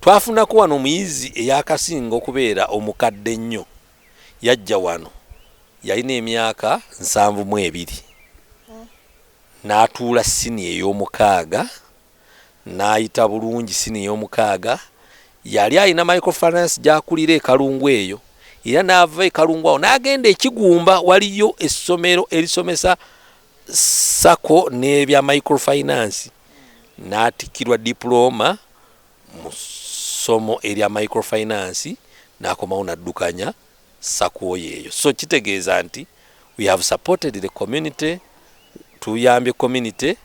Twafunako wano omuyizi eyakasinga okubeera omukadde ennyo yajja wano yalina emyaka 72 n'atuula sini ey'omukaaga n'ayita bulungi sini ey'omukaaga yali alina microfinance gy'akulira e Kalungu eyo era n'ava e Kalungu awo n'agenda Ekigumba waliyo essomero erisomesa sako n'ebya microfinance n'atikkirwa diploma mu ssomo erya microfinance n'akomawo n'addukanya sako eyo. So kitegeeza nti we have supported the community, tuyambye community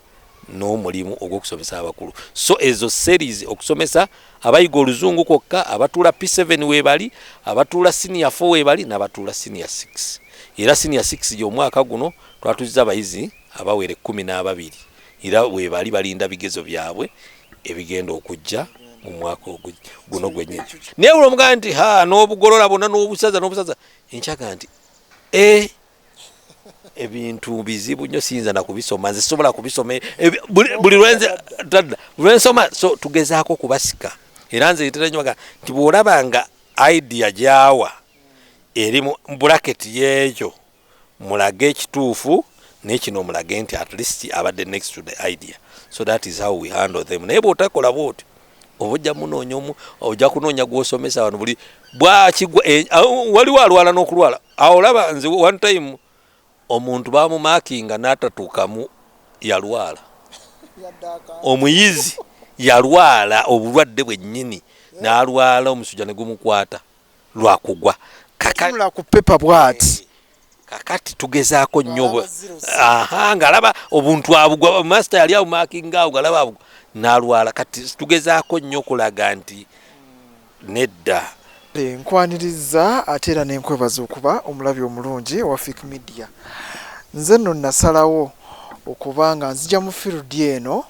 n'omulimu ogw'okusomesa abakulu. So ezo series okusomesa abayiga oluzungu kwokka, abatuula P7 weebali, abatuula senior 4 weebali n'abatuula senior 6. Era senior 6 y'omwaka guno twatuzza abayizi abawere 12 era weebali balinda bigezo byabwe ebigenda okujja mu mwaka guno gwennyini. Naye olw'omugamba nti n'obugolola bonna n'obusaza enkyaga nti ebintu bizibu nnyo siyinza na kubisoma, nze sobola kubisoma buli lwensoma. So tugezaako kubasika era nze litera nnyo nti bw'olabanga idea gyawa eri mu bracket y'ekyo mulage ekituufu n'ekino mulage nti at least abadde next to the idea. So that is how we handle them. Naye bw'otakola bw'oti obujja munoonya ojja kunoonya gw'osomesa wano buli bwakigwa waliwo alwala n'okulwala. Awo olaba nze one time omuntu bamumakinga n'atatuukamu yalwala. Omuyizi yalwala obulwadde bwennyini n'alwala omusujja ne gumukwata lwakugwa. Kakati tugezaako nnyo ng'alaba obuntu abugwa master yali abumakinga awo galaba abugwa n'alwala. Kati tugezaako nnyo okulaga nti nedda. Nkwaniriza ate era n'enkwebaza okuba omulabi omulungi wa Fic Media. Nze nno nasalawo okuba nga nzija mu field eno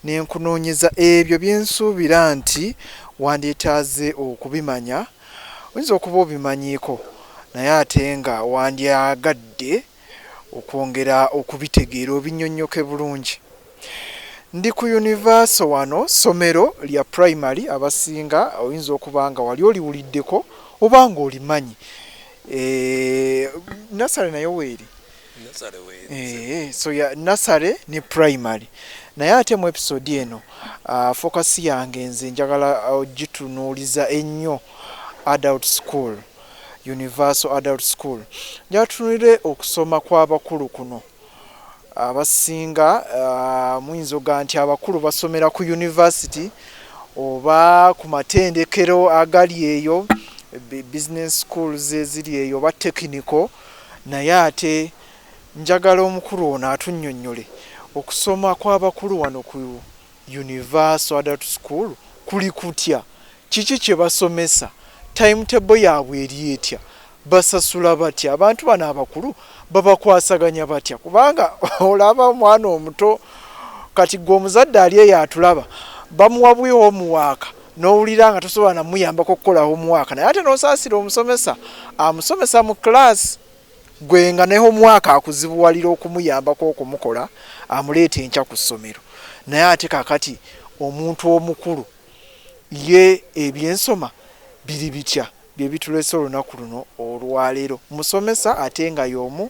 n'enkunoonyeza ebyo bye nsuubira nti wandyetaaze okubimanya. Oyinza okuba obimanyiiko naye ate nga wandyagadde okwongera okubitegeera obinnyonnyoke bulungi. Ndi ku Universal wano ssomero lya primary abasinga oyinza okuba nga wali oliwuliddeko oba nga olimanyi. Nasale nayo weeri? So ya nasale ne primary. Naye ate mu episode eno focus yange nze njagala ogitunuuliza ennyo adult school, Universal Adult School. Njatunuulire okusoma kw'abakulu kuno. Abasinga muyinza oga nti abakulu basomera ku university oba ku matendekero agali eyo, business schools eziri eyo oba technical. Naye ate njagala omukulu ono atunnyonnyole okusoma kw'abakulu wano ku Universal Adult School kuli kutya, kiki kye basomesa, timetable yaabwe eri etya, basasula batya, abantu bano abakulu babakwasaganya batya. Kubanga olaba omwana omuto kati gwe omuzadde ali eyo atulaba bamuwa bwe homework n'owulira nga tosobola namuyambako okukola homework, naye ate n'osaasira omusomesa amusomesa mu class gwe nga ne homework akuzibuwalira okumuyambako okumukola amuleeta enkya ku ssomero. Naye ate kakati omuntu omukulu ye ebyensoma biri bitya bye bitulese olunaku luno olwaleero. Musomesa ate nga y'omu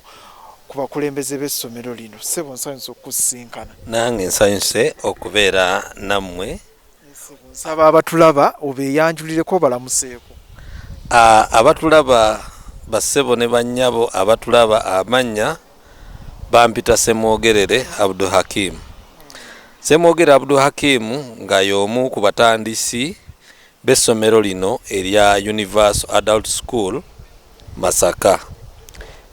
ku bakulembeze b'essomero lino. Ssebo nsanyuse okukusinkana. Nange nsanyuse okubeera nammwe. Nsaba abatulaba obeeyanjulireko balamuseeko. Abatulaba bassebo ne bannyabo abatulaba amannya bampita Semwogerere Abdul Hakim. Semwogerere Abdul Hakim nga y'omu ku batandisi b'essomero lino erya Universal Adult School Masaka.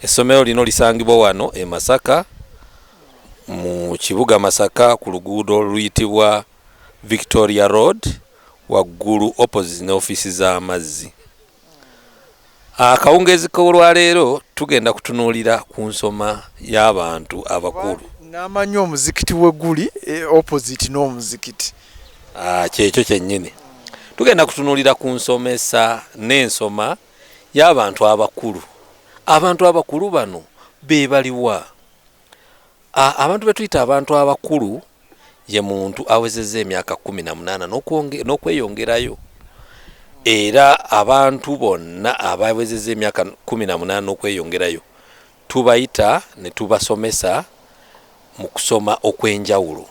Essomero lino lisangibwa wano e Masaka mu kibuga Masaka ku luguudo luyitibwa Victoria Road waggulu opposite n'offisi z'amazzi. Akawungeezi k'olwaleero tugenda kutunuulira ku nsoma y'abantu abakulu. N'amanyi omuzikiti we guli opposite n'omuzikiti. Kyekyo kyennyini. Tugenda kutunuulira ku nsomesa n'ensoma y'abantu abakulu. Abantu abakulu bano be baliwa. Abantu betuyita abantu abakulu ye muntu awezezza emyaka 18 n'okweyongerayo. era abantu bonna abawezezza emyaka 18 okweyongerayo tubayita ne tubasomesa mu kusoma okwenjawulo.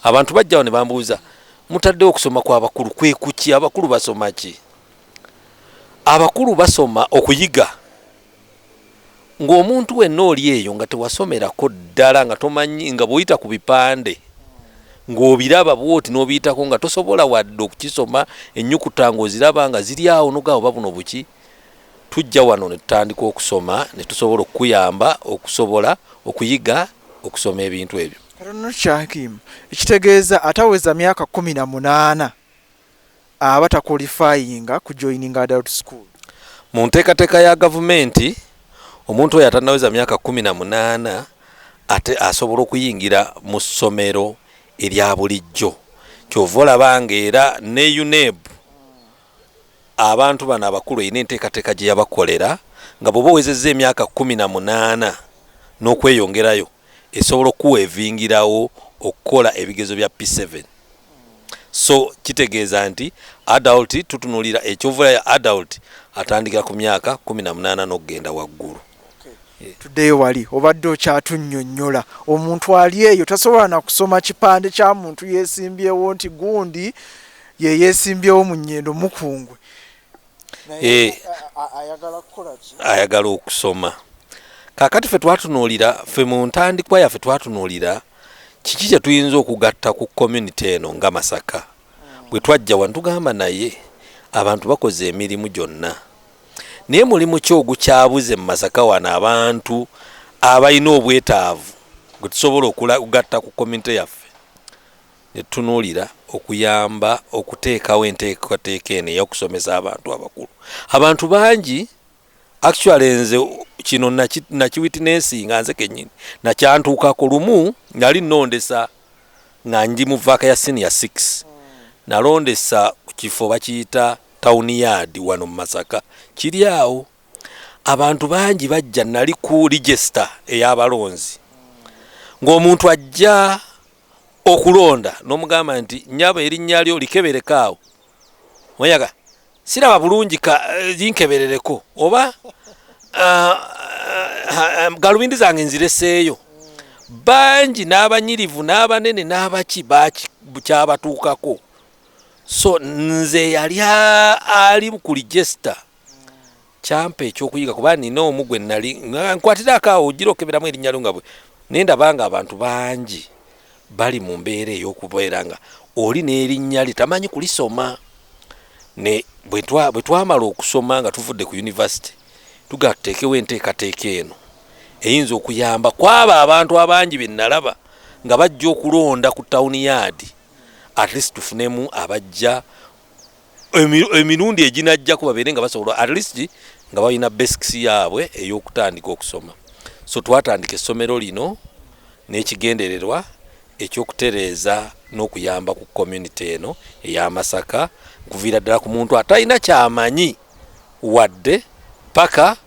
Abantu bajjawo ne bambuuza mutaddewo okusoma kw'abakulu kwe kuki? Abakulu basoma ki? Abakulu basoma okuyiga. Ng'omuntu wenna oli eyo nga tewasomerako ddala nga tomanyi, nga bw'oyita ku bipande ng'obiraba bw'oti n'obiyitako nga tosobola wadde okukisoma, ennyukuta ng'oziraba nga ziri awo nogawo oba buno buki, tujja wano ne tutandika okusoma ne tusobola okukuyamba okusobola okuyiga okusoma ebintu ebyo. Katono Hakim, ekitegeeza ataweza myaka 18 aba takwalifyinga ku joining adult school. Mu nteekateeka ya gavumenti omuntu oyo atannaweza myaka 18 ate asobola okuyingira mu ssomero erya bulijjo. Kyova olabanga era ne UNEB abantu bano abakulu erina enteekateeka gye yabakolera nga bw'oba owezezza emyaka 18 n'okweyongerayo esobola okuwevingirawo okukola ebigezo bya P7. So kitegeeza nti adult tutunulira ekyovula ya adult atandikira ku myaka 18 n'okugenda waggulu. Tuddeyo wali obadde okyatunnyonnyola omuntu ali eyo tasobola na kusoma kipande kya muntu yeesimbyewo nti gundi ye yeesimbyewo mu nnyendo mukungwe. Ayagala kukola ki? Ayagala okusoma. Kakati ffe twatunuulira, ffe mu ntandikwa yaffe twatunuulira kiki kye tuyinza okugatta ku community eno nga Masaka. Bwe twajja wano tugamba naye abantu bakoze emirimu gyonna. Naye mulimu ki ogukyabuze mu Masaka wano abantu abalina obwetaavu gwe tusobola okugatta ku community yaffe. Ne tunuulira okuyamba okuteekawo enteekateeka eno ey'okusomesa abantu abakulu. Abantu bangi actually nze kino nakiwitnessing nga nze kennyini nakyantuukako lumu nali nnondesa nga ndi mu vaaka ya senior 6 nalondesa ku kifo bakiyita town yard wano mu Masaka kiri awo. Abantu bangi bajja nali ku register ey'abalonzi ng'omuntu ajja okulonda n'omugamba nti nyaba erinnya lyo likeberekaawo oyaga siraba bulungi linkeberereko oba galubindi zange nzireseeyo. Bangi n'abanyirivu n'abanene n'abaki kyabatuukako. So nze yali ali ku register kyampa ekyokuyiga kuba nina omu gwe nali nkwatirako awo ogira okeberamu erinnya lyo nga bwe naye ndabanga abantu bangi bali mu mbeera ey'okubeera nga oli n'erinnya lye tamanyi kulisoma. Ne bwe twamala okusoma nga tuvudde ku university tugateekewo enteekateeka eno eyinza okuyamba kwaba abantu abangi be nalaba nga bajja okulonda ku town yard at least tufunemu abajja emirundi eginajjako babeere nga basobola at least nga balina basics yaabwe ey'okutandika okusoma. So twatandika essomero lino n'ekigendererwa ekyokutereeza n'okuyamba ku community eno eya Masaka kuviira ddala ku muntu atalina kyamanyi wadde paka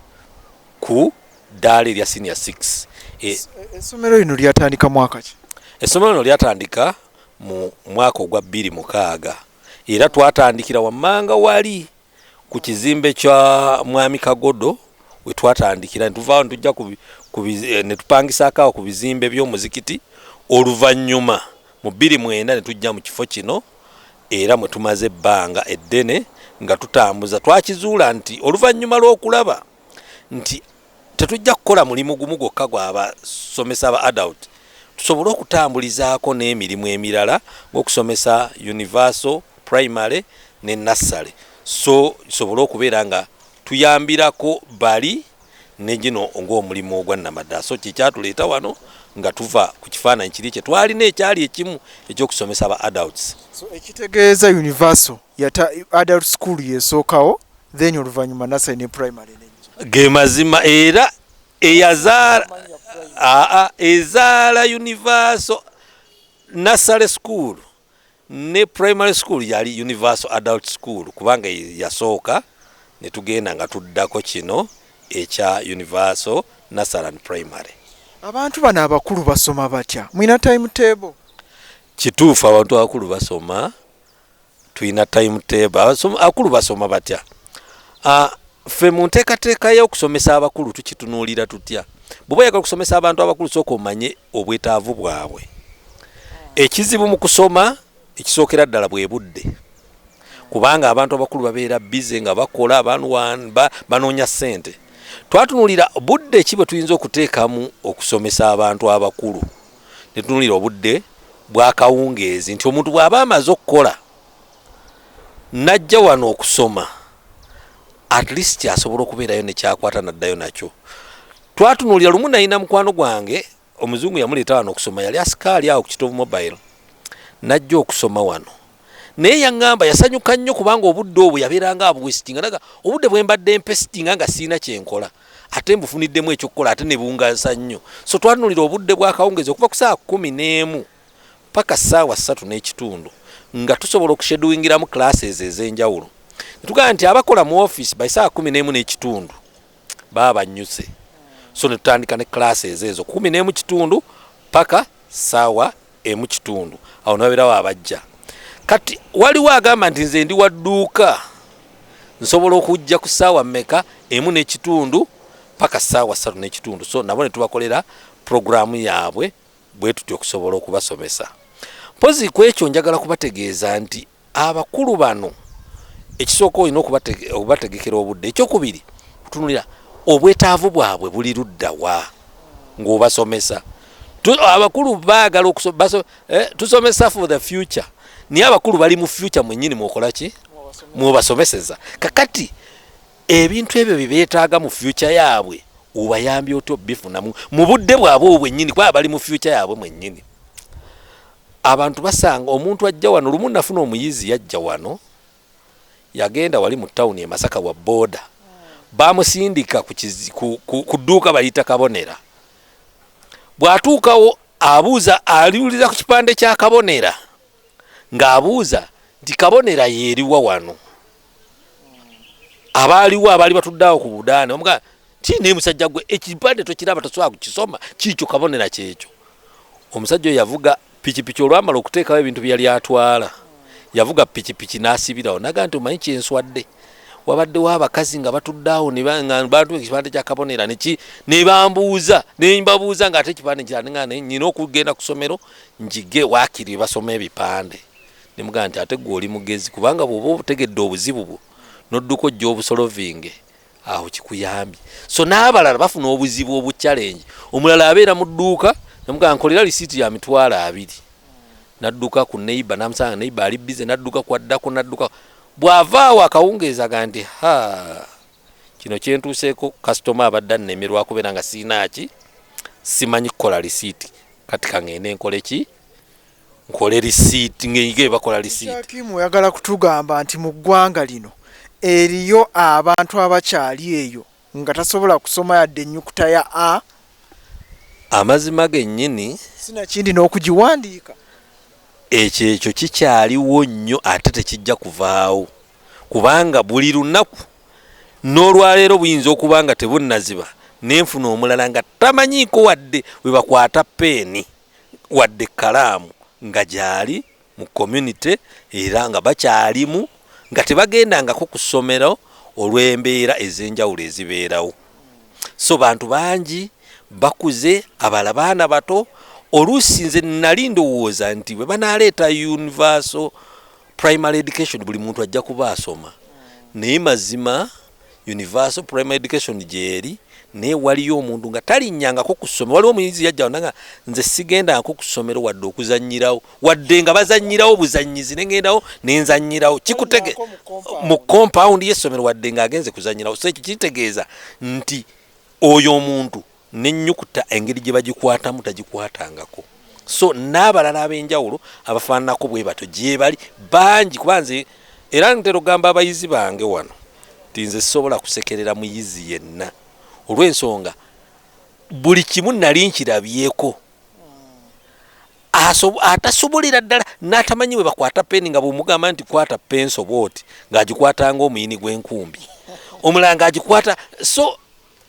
ku ddaala erya senior 6. Essomero lino lyatandika mwaka ki? Essomero lino lyatandika mu mwaka ogwa 2006 era twatandikira wammanga wali ku kizimbe kya Mwami Kagodo we twatandikira ntuvaawo ntujja ne tupangisaako awo ku bizimbe by'omuzikiti. Oluvannyuma mu 2009 ne tujja mu kifo kino era mwe tumaze ebbanga eddene nga tutambuza. Twakizuula nti oluvannyuma lw'okulaba nti tetujja kukola mulimu gumu gwokka gw'abasomesa aba adult, tusobole okutambulizaako n'emirimu emirala ng'okusomesa universal primary ne nursery. So tusobole okubeera nga tuyambirako bali ne gino ng'omulimu ogwa Namadda. So kyekyatuleeta wano nga tuva ku kifaananyi kiri kye twalina ekyali ekimu ekyokusomesa aba adults. So ekitegeeza universal adult school yesookawo then oluvannyuma nursery ne primary ge mazima era ezaala universal nursery school ne primary school yali universal adult school kubanga yasooka ne tugenda nga tuddako kino ekya universal nursery and primary. Abantu bano abakulu basoma batya? Mwina timetable? Kituufu abantu abakulu basoma tuina timetable akulu basoma batya ffe mu nteekateeka y'okusomesa abakulu tukitunuulira tutya bw'oba oyagala okusomesa abantu abakulu sooka omanye obwetaavu bwabwe ekizibu mu kusoma ekisookera ddala bwe budde kubanga abantu abakulu babeera bize nga bakola banoonya ssente twatunuulira budde ki bwe tuyinza okuteekamu okusomesa abantu abakulu ne tunuulira obudde bw'akawungeezi nti omuntu bw'aba amaze okukola najja wano okusoma at least asobola okubeerayo nekyakwata naddayo nakyo twatunuulira lumu nayina mukwano gwange omuzungu yamuleeta wano okusoma yali asikaali awo ku Kitovu Mobile najja okusoma wano naye yaŋŋamba yasanyuka nnyo kubanga obudde obwo yabeeranga abuwesitinga naga obudde bwe mbadde mpesitinga nga siina kyenkola ate mbufuniddemu ekyokukola ate ne bungaasa nnyo so twatunulira obudde bw'akawungeezi okuva ku ssaawa 11 paka ssaawa 3:30 nga tusobola okushedulingiramu classes ez'enjawulo netugamba nti abakola mu office by ssaawa 11:30 baba bannyuse so ne tutandika ne classes ezo 11:30 paka ssaawa 1:30 awo nabeerawo abajja kati waliwo agamba nti nze ndi wa dduuka nsobola okujja ku ssaawa mmeka 1:30 paka ssaawa 3:30 so nabo ne tubakolera programu yaabwe bwe tutyo okusobola okubasomesa mpozi ku ekyo njagala kubategeeza nti abakulu bano ekisooka olina okubategekera obudde ekyokubiri kutunulira obwetaavu bwabwe buli ludda wa ng'obasomesa abakulu baagala tusomesa for the future naye abakulu bali mu future mwennyini mwokola ki mwobasomeseza kakati ebintu ebyo bibeetaaga mu future yaabwe obayambye otyo bifunamu mu budde bwabwe obwennyini kuba bali mu future yaabwe mwennyini abantu basanga omuntu ajja wano lumu nafuna omuyizi yajja wano yagenda wali mu tawuni e Masaka wa boda bamusindika ku dduuka bayita Kabonera bw'atuukawo abuuza aliwulira ku kipande kya Kabonera ng'abuuza nti Kabonera yeeriwa wano abaaliwo abaali batuddeawo ku budaane omuga tiine musajja gwe ekipande tokiraba tosobola kukisoma kiikyo Kabonera kyekyo omusajja oyo yavuga pikipiki olwamala okuteekawo ebintu bye yali atwala yavuga pikipiki n'asibirawo naga nti omanyi kyenswadde wabaddewo abakazi nga batuddeawo bantu ekipande kya Kabonera ne mbabuuza ng'ate ekipande kyanengane nyina okugenda ku ssomero njige waakiri basoma ebipande ne mugamba nti ate gwe oli mugezi kubanga bw'oba obutegedde obuzibu bwo n'odduka ojja obusolovinge awo kikuyambye so n'abalala bafuna obuzibu obuchallenge omulala abeera mu dduuka namugamba nkolera lisiiti ya mitwalo 2 nadduka ku neighbor namusanga neighbor ali bize nadduka kwaddako nadduka bw'avaawo akawungeeza ganti kino kyentuuseeko customer abadde annemerwa kubeera nga siinaaki simanyi kukola lisiiti kati kangende nkole ki nkole lisiiti ng'eyige bakola lisiiti Hakimu oyagala kutugamba nti mu ggwanga lino eriyo abantu abakyali eyo nga tasobola kusoma yadde ennyukuta ya A amazima gennyini sinakindi n'okugiwandiika ekyo kikyaliwo nnyo ate tekijja kuvaawo kubanga buli lunaku n'olwaleero buyinza okuba nga tebunnaziba nenfuna omulala nga tamanyiiko wadde we bakwata peeni wadde kalaamu nga gyali mu community era nga bakyalimu nga tebagendangako ku ssomero olw'embeera ez'enjawulo ezibeerawo so bantu bangi bakuze abala baana bato oluusi nze nali ndowooza nti bwe banaaleeta universal primary education buli muntu ajja kuba asoma naye mazima universal primary education gyeri naye waliyo omuntu nga talinnyangako ku ssomero waliwo omuyizi yajjawo nanga nze sigendangako ku ssomero wadde okuzannyirawo wadde nga bazannyirawo buzannyizi nengendawo nenzannyirawo kikutege mu compound y'essomero wadde ng'agenze kuzannyirawo so ekyo kitegeeza nti oyo omuntu n'ennyukuta engeri gye bagikwatamu tagikwatangako so n'abalala ab'enjawulo abafaananako bwe bato gye bali bangi kuba nze era ntera ogamba abayizi bange wano nti nze sobola kusekerera muyizi yenna olw'ensonga buli kimu nali nkirabyeko atasobolera ddala n'atamanyi bwe bakwata peeni nga bw'omugamba nti kwata penso bwoti ng'agikwatanga omuyini gw'enkumbi omulala ng'agikwata so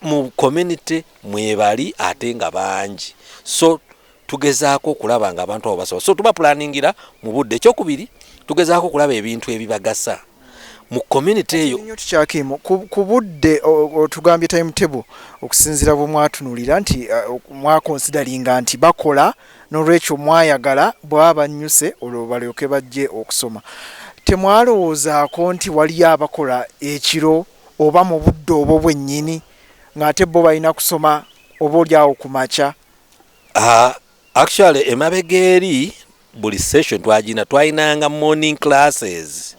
mu community mwebali ate nga bangi so tugezaako okulaba nga abantu abo basobola so tuba planingira mu budde ekyokubiri tugezaako kulaba ebintu ebibagasa mu community eyo. Nnyo tukyakimu ku budde otugambye timetable okusinziira bwe mwatunulira nti mwakonsidaringa nti bakola n'olwekyo mwayagala bw'aba bannyuse olwo balyoke bajje okusoma. Temwalowoozaako nti waliyo abakola ekiro oba mu budde obwo bwennyini ng'ate bo balina kusoma oba olyawo ku makya? Actually emabega eri buli session twalinanga morning classes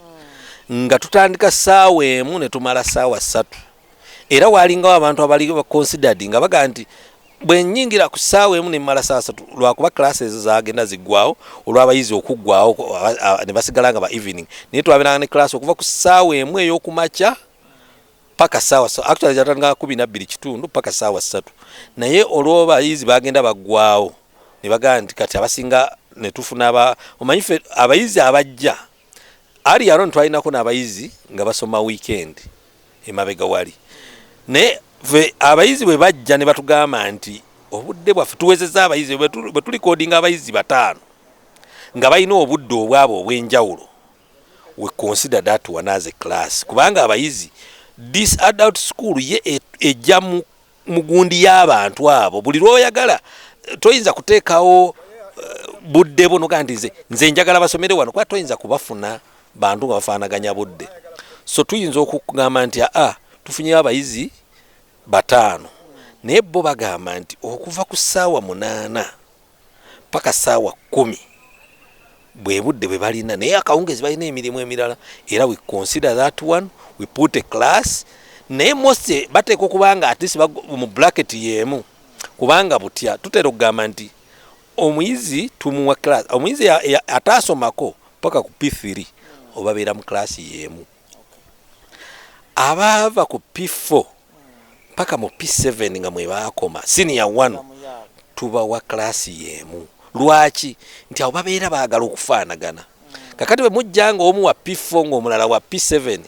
nga tutandika ssaawa emu ne tumala ssaawa 3 era walingawo abantu abali considered nga baga nti bwe nnyingira ku ssaawa emu ne mmala ssaawa 3 lwakuba classes zagenda ziggwawo olw'abayizi okuggwawo ne basigala nga ba evening naye twabeeranga ne class okuva ku ssaawa emu ey'okumakya paka ssaawa actually zatandika 12:00 paka ssaawa 3 naye olw'abayizi bagenda baggwawo ne baga nti kati abasinga ne tufuna omanyi ffe abayizi abajja ali yaron twalinako n'abayizi nga basoma weekend emabega wali ne ve abayizi bwe bajja ne batugamba nti obudde bwaffe tuwezezza abayizi bwe tuli coding abayizi 5 nga balina obudde obwabo obw'enjawulo, we consider that one as a class kubanga abayizi this adult school ye ejja mu gundi y'abantu abo buli lw'oyagala toyinza kuteekawo budde bono kandi nze njagala basomere wano kuba toyinza kubafuna bantu nga bafaanaganya budde. So tuyinza okugamba nti tufunye abayizi 5 naye bo bagamba nti okuva ku ssaawa 8 paka ssaawa 10 bwe budde bwe balina naye akawungezi balina emirimu emirala era we consider that one, we put a class naye most bateeka okubanga at least mu bracket yemu kubanga butya tutera okugamba nti omuyizi tumuwa class omuyizi ataasomako paka ku P3 obabeera mu class yemu, abaava ku P4 paka mu P7 nga mwe baakoma senior 1 tubawa class yemu. Lwaki? Nti abo babeera baagala okufaanagana. Kakati bwe mujjanga omu wa P4 ng'omulala wa P7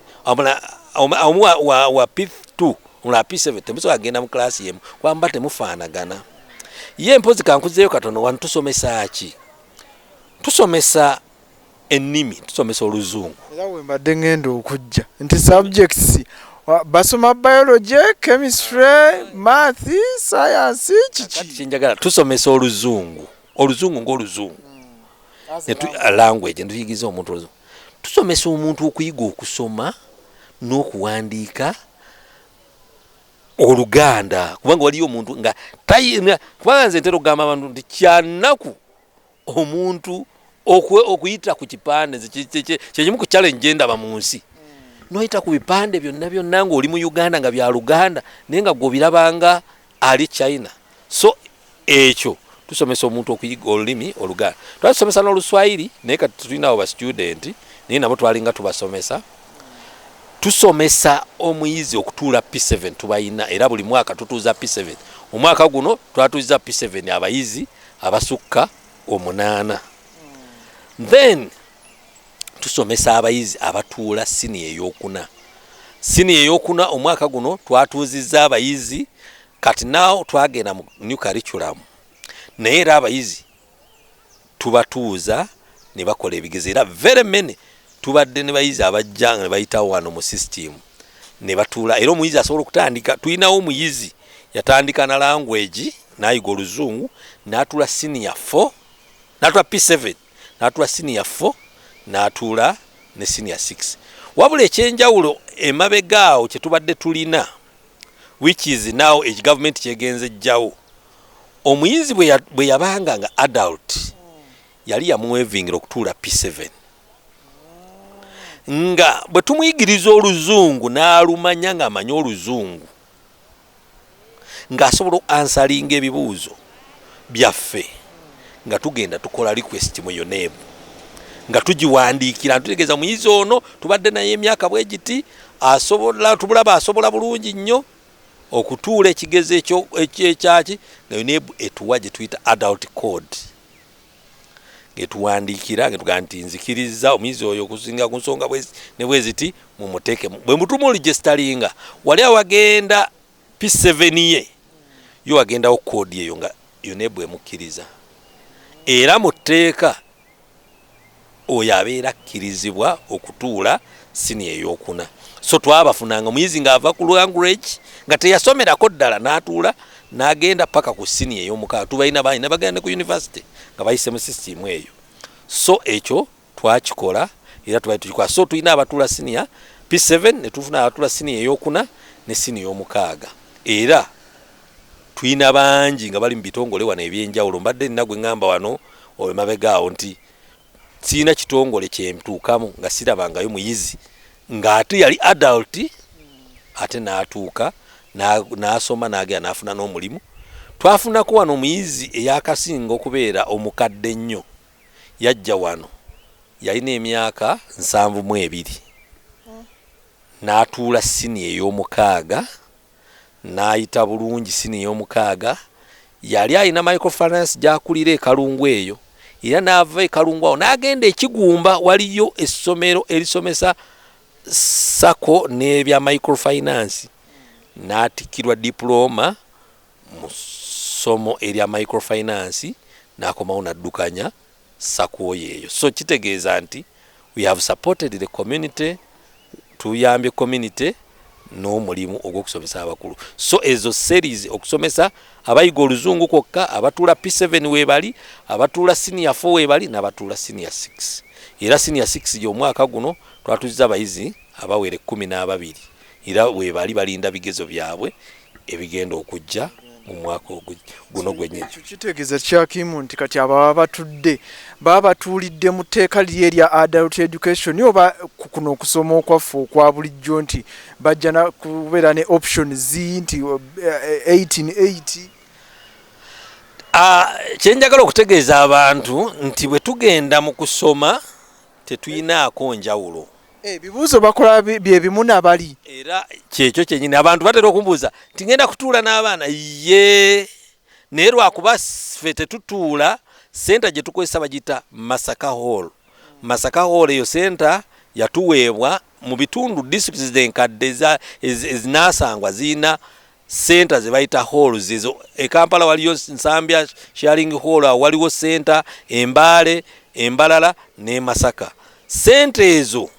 omu wa P2 omulala P7 temusobola kugenda mu class yemu kubanga temufaanagana. Ye mpozi kankuzeeyo katono wano tusomesa ki? Tusomesa ennimi, tusomesa Oluzungu. Era we mbadde ngenda okujja nti subjects basoma biology, chemistry, math, science, kiki kinjagala tusomesa Oluzungu. Oluzungu ng'Oluzungu language ntuyigiza omuntu Oluzungu. Tusomesa omuntu okuyiga okusoma n'okuwandiika Oluganda kubanga waliyo omuntu nga tayina kubanga nze ntera okugamba abantu nti kyanaku omuntu okuyita ku kipande kyekimu ku challenge endaba mu nsi noyita ku bipande byonna ng'oli mu Uganda nga bya Luganda naye nga gw'obirabanga ali China. So ekyo tusomesa omuntu okuyiga olulimi Oluganda. Twasomesa n'Oluswayiri naye kati tulina abo ba student naye nabo twalinga tubasomesa. Tusomesa omuyizi okutuula P7 tubayina era buli mwaka tutuuza P7. Omwaka guno twatuuza P7 abayizi abasukka 8. Then tusomesa abayizi abatuula senior ey'okuna. Senior ey'okuna omwaka guno twatuuzizza abayizi kati naawo twagenda mu new curriculum. Naye era abayizi tubatuuza ne bakola ebigezo era very many tubadde ne bayizi abajja ne bayitawo wano mu system ne batuula era omuyizi asobola okutandika. Tulinawo omuyizi yatandika na language n'ayiga Oluzungu n'atuula senior 4 n'atuula P7 n'atuula senior 4 n'atuula ne senior 6. Wabula ekyenjawulo emabegaawo kye tubadde tulina which is now government kyegenze jjawo omuyizi bwe yabanga nga adult yali yamuwevingira okutuula P7 nga bwe tumuyigiriza Oluzungu n'alumanya ng'amanya Oluzungu ng'asobola ansalinga ebibuuzo byaffe nga tugenda tukola request mu yonebu nga tugiwandiikira ntutegeeza muyizi ono tubadde naye emyaka bwe giti tubulaba asobola bulungi nnyo okutuula ekigezo ekyaki nga yonebu etuwa gye tuyita adult code getuwandiikira ngetugaa nti nzikiriza omuyizi oyo okusinga ku nsonga ne bweziti mumuteeke bwe mutumu registaringa wali awagenda P7 ye yo wagendawo code eyo nga yonebu emukkiriza era mu tteeka oyo abeera akkirizibwa okutuula siniya eyokuna. So twabafunanga muyizi ng'ava ku language nga teyasomerako ddala n'atuula n'agenda paka ku siniya ey'omukaaga. Tubalina balina bagenda ku university nga bayise mu system eyo. So ekyo twakikola era twali tukikola. So tulina abatuula siniya P7 ne tufuna abatuula siniya eyokuna ne siniya ey'omukaaga. Era tulina bangi nga bali mu bitongole wano ebyenjawulo. Mbadde nina gwe ngamba wano mabegaawo nti sina kitongole kyemtuukamu nga sirabangayo muyizi ng'ate yali adult ate n'atuuka n'asoma n'agenda n'afuna n'omulimu. Twafunako wano omuyizi eyakasinga okubeera omukadde ennyo. Yajja wano yalina emyaka 72 n'atuula siniya ey'omukaaga n'ayita bulungi siniya ey'omukaaga. Yali alina microfinance gy'akulira e Kalungu eyo era n'ava e Kalungu awo n'agenda e Kigumba waliyo essomero erisomesa sako n'ebya microfinance n'atikkirwa diploma mu ssomo erya microfinance n'akomawo n'addukanya sako yeeyo. So kitegeeza nti we have supported the community, tuyambye community n'omulimu ogw'okusomesa abakulu. So ezo series okusomesa abayiga oluzungu kwokka, abatuula P7 weebali, abatuula senior 4 weebali n'abatuula senior 6. Era senior 6 gy'omwaka guno twatuziza abayizi abawere 12 era weebali balinda bigezo byabwe ebigenda okujja mu mwaka guno gwennyini. Kitegeeza kyakimu nti kati aba batudde baba batuulidde mu tteeka liri erya adult education oba kuno okusoma okwaffe okwa bulijjo nti bajja na kubeera ne options nti 1880. Kyenjagala okutegeeza abantu nti bwe tugenda mu kusoma tetuyinaako njawulo. Ebibuuzo bakola bye bimu n'abali. Era kyekyo kyennyini abantu batera okumbuuza nti ngenda kutuula n'abaana ye naye lwakuba ffe tetutuula senta gye tukozesa bagita Masaka Hall. Masaka Hall eyo senta yatuweebwa mu bitundu districts enkadde ezinaasangwa zirina senta ze bayita halls ezo. E Kampala waliyo Nsambya Sharing Hall, waliwo senta Embaale, Embalala ne Masaka. Senta ezo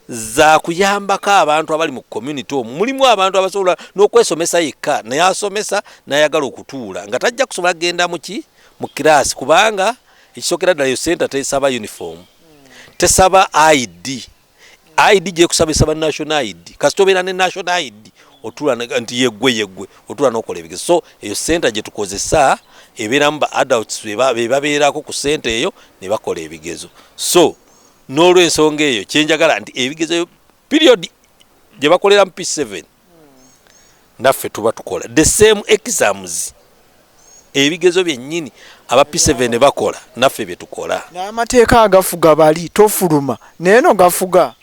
za kuyambako abantu abali mu community omwo. Mulimu abantu abasobola n'okwesomesa yekka naye asomesa n'ayagala okutuula nga tajja kusobola kugenda mu kirasi kubanga ekisookera ddala yo senta tesaba uniform, tesaba ID gye kusaba esaba national ID. Kasita obeera ne national ID otuula nti yeggwe otuula n'okola ebigezo. So eyo senta gye tukozesa ebeeramu ba adults be babeerako ku senta eyo ne bakola ebigezo. So n'olw'ensonga eyo kyenjagala nti ebigezo period gye bakolera mu P7 naffe tuba tukola the same exams. Ebigezo byennyini aba P7 ne bakola naffe bye tukola. N'amateeka agafuga bali tofuluma naye no gafuga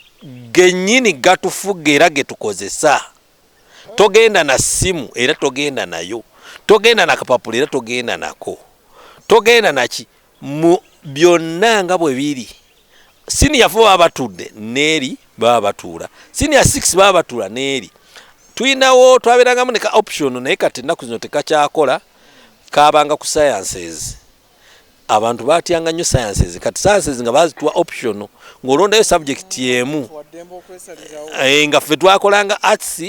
gennyini gatufuga era ge tukozesa. Togenda na simu era togenda nayo, togenda na kapapula era togenda nako, togenda naki mu byonna nga bwe biri. Senior 4 baba batudde neeri baba batuula, senior 6 baba batuula neeri. Tuyinawo twabeerangamu ne ka option naye kati ennaku zino tekakyakola kabanga ku sciences. Abantu batyanga nnyo sciences, kati sciences nga bazituwa option ng'olondayo subject yemu. Nga ffe twakolanga arts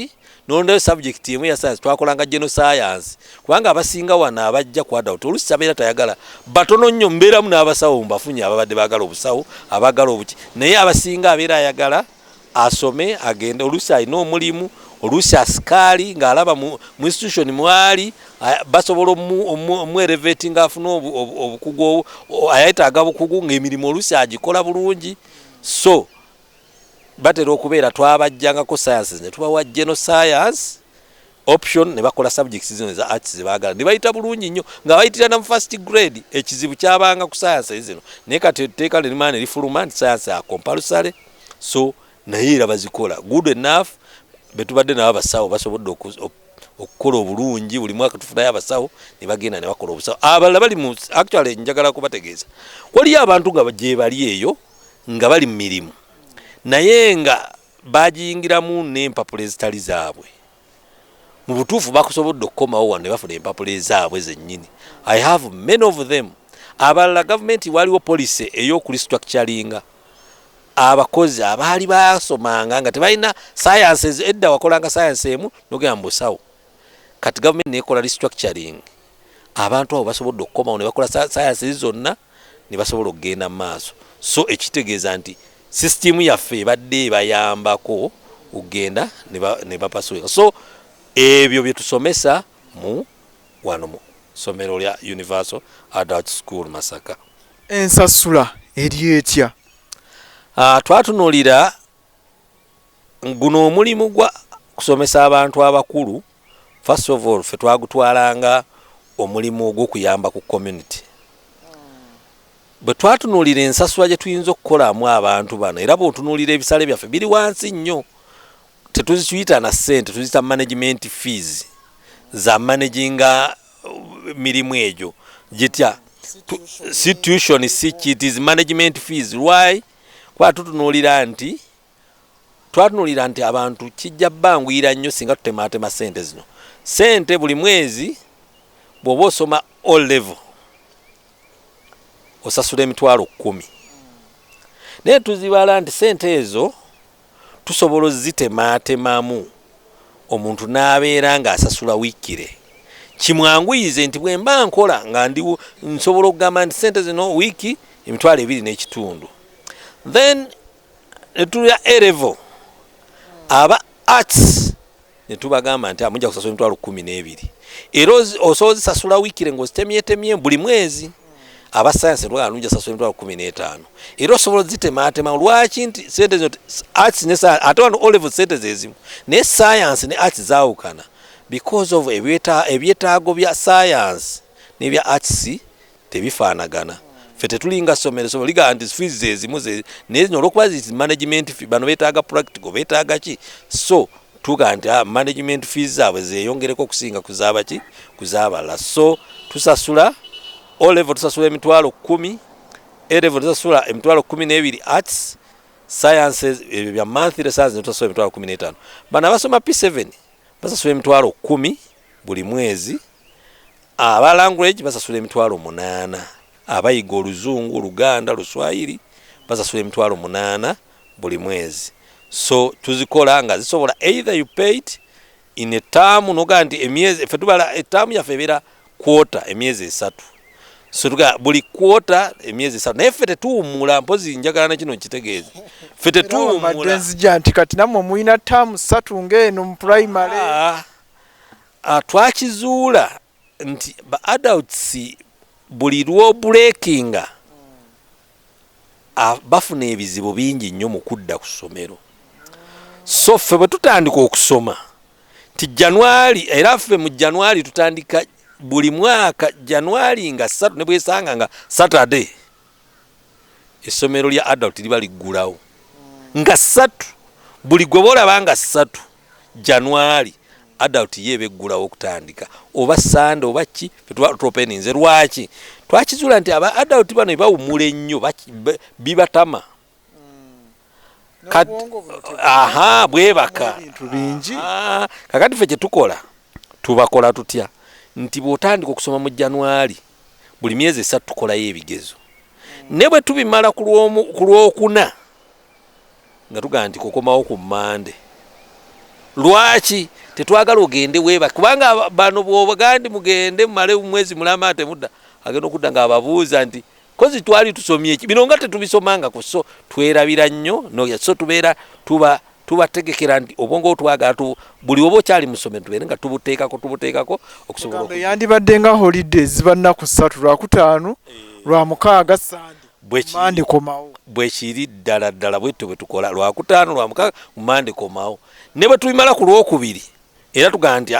n'olondayo subject yemu ya science twakolanga general science kubanga abasinga wano abajja ku adult oluusi abeera tayagala batono nnyo. Mbeeramu n'abasawo mbafunye ababadde baagala obusawo abaagala obuki naye abasinga abeera ayagala asome agende. Oluusi alina omulimu, oluusi asikaali ng'alaba mu institution mwali basobola omu-elevate ng'afuna obukugu ayetaaga bukugu ng'emirimu oluusi agikola bulungi. So batera okubeera twabajjangako sciences ne tubawa general science option ne bakola subjects zino za arts ze baagala ne bayita bulungi nnyo nga bayitira na mu first grade. Ekizibu kyabanga ku sciences zino naye kati etteeka lirimane lifuluma nti science ya compulsory. So naye era bazikola good enough. Betubadde nabo abasawo basobodde okukola obulungi. Buli mwaka tufunayo abasawo ne bagenda ne bakola obusawo. Abalala bali mu actually njagala kubategeeza waliyo abantu nga gye bali eyo nga bali mu mirimu naye nga bagiyingiramu n'empapula ezitali zaabwe. Mu butuufu bakusobodde okukomawo wano ne bafuna empapula ezaabwe zennyini. I have many of them abalala gavumenti waliwo policy ey'okurestructuringa abakozi abaali basomanga nga tebalina sciences edda wakolanga science emu nogenda mbusawo kati gavumenti nekola restructuring abantu abo basobodde okukomawo ne bakola sciences zonna ne basobola okugenda mu maaso so ekitegeeza nti system yaffe ebadde bayambako okugenda ne bapasuka so ebyo bye tusomesa mu wano mu somero lya Universal Adult School Masaka. Ensasula eri etya? Twatunuulira guno omulimu gwa kusomesa abantu abakulu first of all fe twagutwalanga omulimu ogw'okuyamba ku community. Bwe twatunuulira ensasula gye tuyinza okukolamu abantu bano era bw'otunuulira ebisale byaffe biri wansi nnyo tetuziyita na ssente tuziyita management fees za managinga mirimu egyo gitya situation it is management fees. Why? Kwa twatunuulira nti abantu kijja banguyira nnyo singa tutematema ssente zino. Ssente buli mwezi bw'oba osoma all level osasula emitwalo 10 naye tuzibala nti ssente ezo tusobola ozitematemamu omuntu n'abeera ng'asasula wiikire kimwanguyize nti bwe mba nkola nga nsobola okugamba nti ssente zino wiiki emitwalo 2.5 then netulya A-level aba arts netubagamba nti amujja kusasula emitwalo 12 era osobola ozisasula wiikire ng'ozitemyetemye buli mwezi. Aba science lwaganunja sasula emitwalo 15 era osobola ozitematema lwaki nti ssente zino arts ne science ate wano all level ssente zezimu ne science ne arts zaawukana because of ebyetaago bya science n'ebya arts tebifaanagana. Ffe tetulinga somero so liga nti fees zezimu naye zino olwokuba zi management fee bano beetaaga practical beetaaga ki so tuga nti management fees zaabwe zeeyongereko okusinga kuzaabala so tusasula all level tusasula emitwalo 10 A level tusasula emitwalo 12 arts sciences bya monthly science tusasula emitwalo 15 bana basoma P7 basasula emitwalo 10 buli mwezi aba language basasula emitwalo 8 abayiga oluzungu Luganda Luswahili basasula emitwalo 8 buli mwezi so tuzikola nga zisobola either you pay it in a term noga nti emyezi fetubala term yaffe ebeera quarter emyezi 3 so tuga buli quarter emyezi 3 naye ffe tetuwummula mpozi njagala na kino kitegeeze ffe tetuwummula nti kati namwe muyina term 3 ng'eno mu primary twakizuula nti ba adults buli lwo breakinga bafuna ebizibu bingi nnyo mu kudda ku ssomero so ffe bwe tutandika okusoma ti January era ffe mu January tutandika buli mwaka January nga 3 ne bwesanga nga Saturday essomero lya adult liba liggulawo nga 3 buli gwe bolaba nga 3 January adult yebe ggulawo okutandika oba Sunday oba ki tuopeninze lwaki twakizuula nti aba adult bano bawumule nnyo bibatama bwebaka kakati ffe kyetukola tubakola tutya nti bw'otandika okusoma mu January buli myezi 3 tukolayo ebigezo ne bwe tubimala ku lwokuna nga tugaa nti kukomawo ku Monday lwaki tetwagala ogende weeba kubanga bano bw'obagandi mugende mumale mwezi mulama ate mudda agenda okudda ng'ababuuza nti kozi twali tusomye eki bino nga tetubisomanga ku so twerabira nnyo so tubeera tubategekera nti obwongo otwagala buli oba okyali mu ssomero tubeere nga tubuteekako okusobola yandibadde nga holidays bannaku 3 Lwakutaano Lwamukaaga Mande komawo bwe kiri ddala bwetto bwe tukola Lwakutaano Lwamukaaga Mande komawo ne bwe tubimala ku Lwokubiri era tugaa nti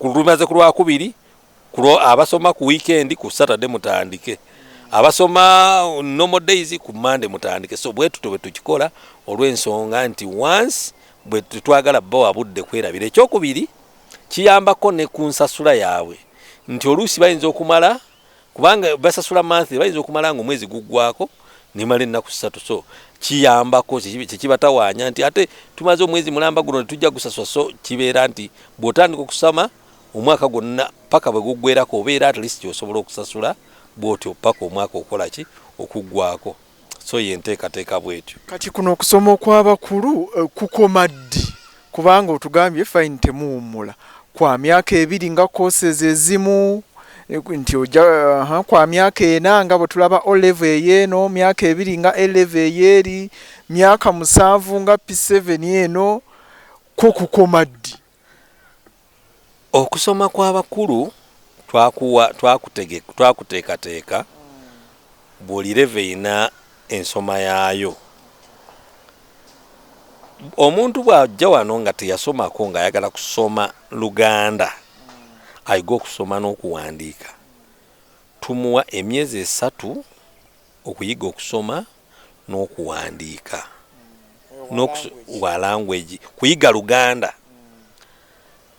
lumaze ku Lwakubiri abasoma ku weekend ku Saturday mutandike abasoma normal days ku Monday mutandike so bwetto bwe tukikola olw'ensonga nti once bwe twagala bo abudde kwerabira ekyokubiri kiyambako ne ku nsasula yaabwe nti oluusi bayinza okumala kubanga basasula monthly bayinza okumala nga omwezi guggwako nimala ennaku 3 so kiyambako kyekibatawaanya nti ate tumaze omwezi mulamba guno ne tujja gusasula so kibeera nti bw'otandika okusoma omwaka gwonna paka bwe guggweerako obeera at least osobola okusasula bw'otyo paka omwaka okola ki okuggwako. So yenteekateeka bw'etyo. Kati kuno okusoma okw'abakulu kukoma ddi? Kubanga otugambye fine temuwummula kwa myaka 2 nga courses ezimu nti ojja kwa myaka 4 nga bwe tulaba O level ey'eno, myaka 2 nga A level ey'eri, myaka 7 nga P7 eno, ko kukoma ddi? Okusoma kw'abakulu twakuteekateeka buli level eyina ensoma yaayo. Omuntu bw'ajja wano nga teyasomako ng'ayagala kusoma Luganda ayiga okusoma n'okuwandiika, tumuwa emyezi 3 okuyiga okusoma n'okuwandiika wa language, kuyiga Luganda.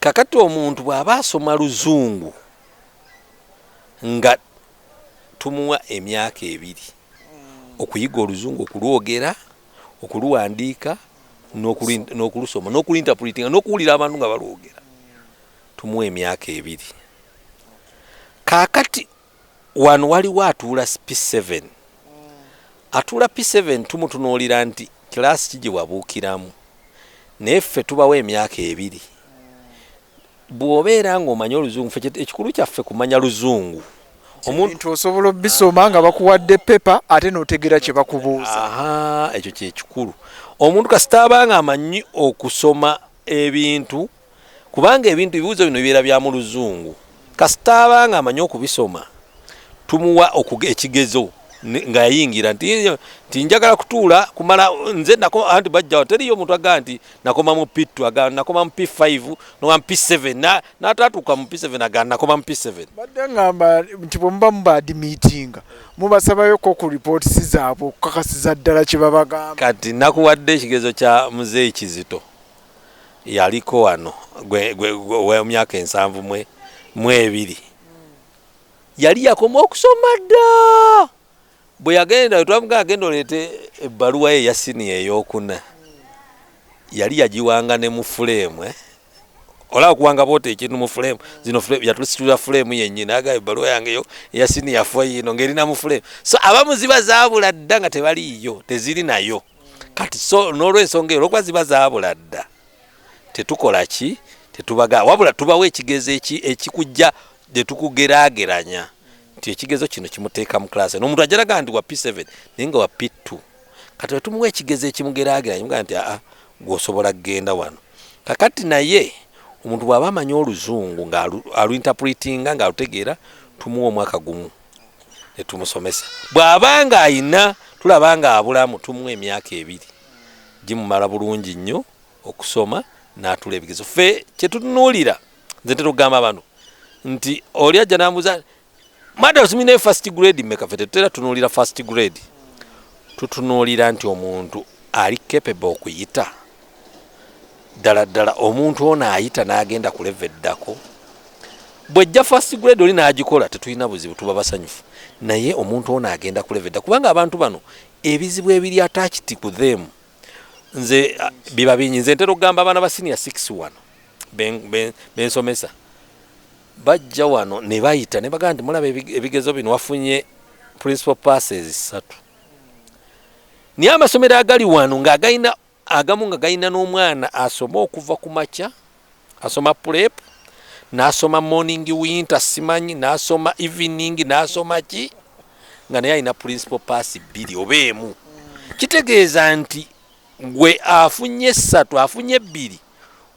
Kakati omuntu bw'aba asoma Luzungu nga tumuwa emyaka 2 okuyiga Oluzungu, okulwogera, okuluwandiika n'okulusoma n'okulinterpretinga n'okuwulira abantu nga balwogera, tumuwa emyaka 2. Kakati wano waliwo atuula P7. Atuula P7 tumutunuulira nti kilaasi ki gye wabuukiramu, naye ffe tubawo emyaka 2. Bw'obeera ng'omanya Oluzungu, ffe ekikulu kyaffe kumanya Luzungu. Omuntu osobola bisoma nga bakuwadde pepa ate n'otegera kye bakubuuza. Ekyo kye kikulu. Omuntu kasita abanga amanyi okusoma ebintu, kubanga ebintu ebibuuzo bino bibeera bya mu Luzungu, kasita abanga amanyi okubisoma, tumuwa ekigezo nga yayingira nti njagala kutuula kumala nze nako anti bajjawo teriyo omuntu aga nti nakoma mu P2 aga nakoma mu P5 no mu P7 n'atatuuka mu P7 aga nakoma mu P7. Badde ngamba nti bwe muba mubaadi meetinga mubasabayo ko ku reports zaabwe okukakasiza ddala kye babagamba. Kati nakuwadde ekigezo kya Muzeeyi Kizito yaliko wano gwe myaka 7 yali yakoma okusoma dda. Bwe yagenda twamuga agenda oleete ebbaluwa ye ya siniya ey'okuna, yali yagiwanga ne mu fulemu. Olaba kuwanga bote ekintu mu fulemu, zino fulemu yatulisitula fulemu yennyini aga ebbaluwa yange yo eya siniya fo yino ng'erina mu fulemu. So abamu ziba zaabula dda nga tebaliyo, teziri nayo. Kati so n'olw'ensonga eyo olwokuba ziba zaabula dda tetukola ki, tetubaga wabula tubawo ekigezo ekikujja gye tukugeraageranya nti ekigezo kino kimuteeka mu class. N'omuntu ajalaga nti wa P7 naye nga wa P2. Kati tumuwa ekigezo ekimugeraageranya muga nti gw'osobola kgenda wano. Kakati naye omuntu bw'aba amanyi Oluzungu nga aluinterpretinga nga alutegeera, tumuwa omwaka gumu ne tumusomesa. Bw'aba nga ayina tulaba nga abulamu, tumuwa emyaka 2 gimumala bulungi nnyo okusoma n'atula ebigezo. Ffe kye tutunuulira, nze tetugamba abantu nti oli ajja n'ambuuza mada osimine first grade mmeka, ffe tetutera tunuulira first grade. Tutunuulira nti omuntu ali capable okuyita ddala omuntu ono ayita n'agenda ku level eddako. Bw'ejja first grade oli n'agikola tetulina buzibu, tuba basanyufu. Naye omuntu ono agenda ku level eddako kubanga abantu bano ebizibu ebiri attached ku them nze biba bingi. Nze ntera okugamba abaana ba senior 6 bensomesa bajja wano ne bayita ne bagamba nti mulaba ebigezo bino wafunye principal passes 3. Niye amasomero agali wano ng'agayina agamu nga gayina n'omwana asoma okuva ku makya, asoma prep, n'asoma morning winter simanyi, n'asoma evening, n'asoma ki, nga naye alina principal pass 2 oba 1. Kitegeeza nti gwe afunye 3 afunye 2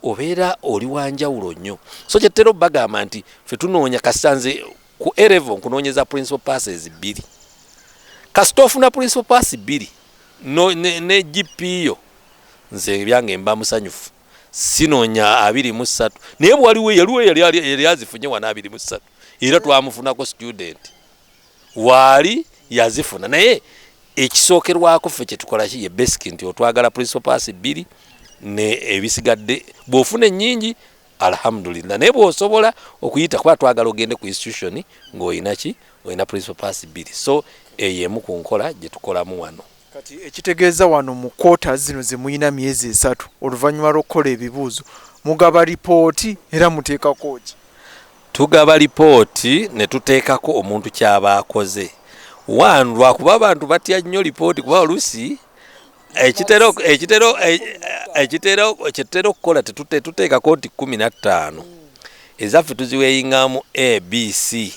obeera oli wanjawulo nnyo. So kyetero bagamba nti ffe tunoonya kasanze ku A-level nkunoonyeza principal passes 2. Kasita ofuna principal pass 2 ne GP yo, nze byange mba musanyufu. Sinoonya 23. Naye bwaliwe yali azifunye wana 23. Era twamufunako student. Wali yazifuna. Naye ekisookerwako ffe kye tukola ki ye basic nti otwagala principal pass 2 ne ebisigadde bw'ofuna ennyingi alhamdulillah. Naye bw'osobola okuyita kuba twagala ogende ku institution ng'olina ki, olina principal pass 2. So ey'emu ku nkola gye tukolamu wano. Kati ekitegeeza wano mu kwota zino ze muyina myezi 3 oluvannyuma lw'okukola ebibuuzo mugaba lipooti era muteekako ki? tugaba lipooti ne tuteekako omuntu kyaba akoze. One, lwakuba abantu batya nnyo lipooti kuba olusi ekitero okukola tetuteekako nti 15 ezaffe tuziweeyingamu ABC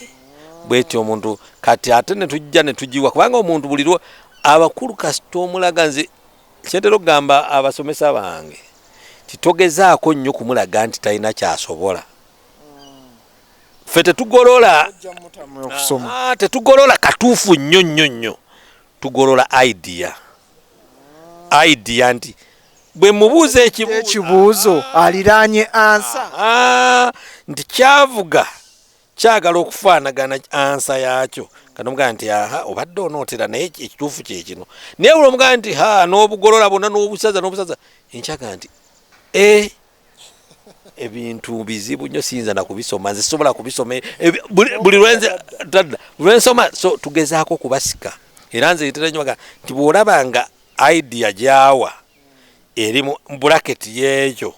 bwetyo omuntu kati ate ne tujja ne tugiwa kubanga omuntu bulirwo abakulu kasita omulaga nze kyentera okugamba abasomesa bange titogezaako nnyo kumulaga nti talina kyasobola. Ffe tetugolola katuufu nnyo tugolola idea nti bwe mubuuza ekibuuzo aliraanye ansa nti kyavuga kyagala okufaanagana ansa yaakyo kanomugaa nti obadde onootera naye ekituufu kyekino naye buli omugaa nti n'obugolola bonna n'obusaza enkyaga nti ebintu bizibu nnyo siyinza na kubisoma nze sobola kubisoma buli lwensoma so tugezaako kubasika era nze litera nnyo nti bw'olabanga idea gyawa eri mu bracket yeekyo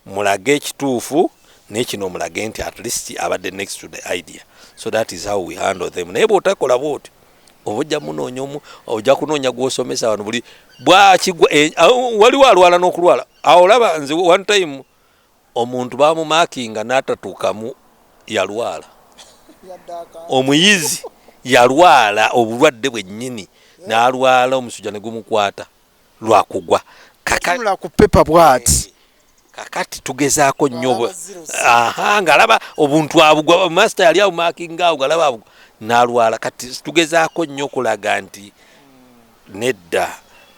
mulage ekituufu nekino mulage nti at least abadde next to the idea, so that is how we handle them. Naye bw'otakola bw'oti obujja munoonya ojja kunoonya gw'osomesa wano buli bwakigwa waliwo alwala n'okulwala awo olaba nze one time omuntu bamumakinga n'atatuukamu yalwala omuyizi yalwala obulwadde bwennyini n'alwala omusujja ne gumukwata lwakugwa kakati tugezaako nnyo ng'alaba obuntu abugwa master yali abumakinga awo galaba abugwa n'alwala kati tugezaako nnyo okulaga nti nedda